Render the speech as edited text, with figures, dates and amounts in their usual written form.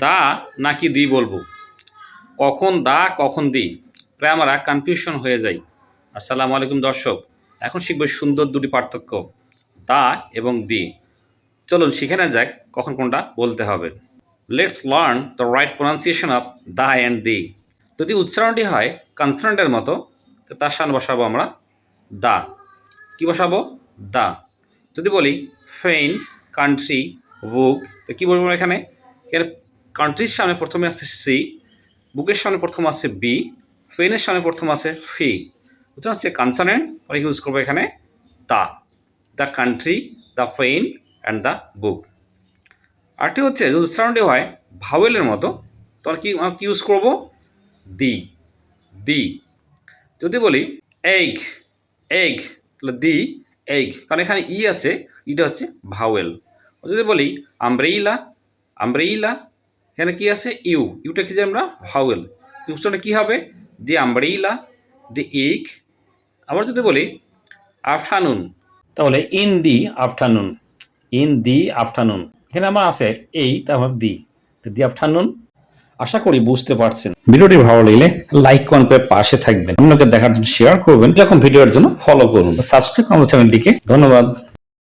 দা নাকি দি বলবো, কখন দা কখন দি প্রায় আমরা কনফিউশন হয়ে যাই। আসসালামু আলাইকুম দর্শক, এখন শিখব সুন্দর দুটি পার্থক্য দা এবং দি। চলুন শিখে না যাক কখন কোনটা বলতে হবে। Let's learn the right pronunciation of the and the. যদি উচ্চারণটি হয় কনসোনেন্টের মতো, তো তার সামনে বসাবো আমরা দা। কি বসাবো? দা। যদি বলি ফেইন, কান্ট্রি, বুক, তো কী বলবো এখানে? এখানে কান্ট্রির সামনে প্রথমে আছে সি, বুকের সামনে প্রথম আছে বি, ফেইনের সামনে প্রথম আছে ফি। বুঝতে পারছি কনসোনেন্ট আমরা ইউজ করবো এখানে দা। দ্য কান্ট্রি, দ্য ফেইন অ্যান্ড দ্য বুক। আরটি হচ্ছে যদি উচ্চারণটি হয় ভাওয়েলের মতো, তখন কি ইউজ করবো? দি। দি। যদি বলি এগ, এগ, তাহলে দি এগ, কারণ এখানে ই আছে, ইটা হচ্ছে ভাওয়েল। যদি বলি আমব্রেইলা, আমব্রেইলা, এখানে কি আছে? ইউ, ইউটা কি যে আমরা ভাওয়েল। উচ্চারণটা কী হবে? দি আমব্রেইলা, দি এগ। আবার যদি বলি আফটারনুন, তাহলে in the afternoon, in the afternoon. এখানে আমার আছে এই, তারপর দি, দি আফটারনুন। আশা করি বুঝতে পারছেন। ভিডিওটি ভালো লাগলে লাইক কমেন্ট করে পাশে থাকবেন, অন্যকে দেখার জন্য শেয়ার করবেন, এরকম ভিডিওর জন্য ফলো করুন, সাবস্ক্রাইব করুন চ্যানেলটিকে। ধন্যবাদ।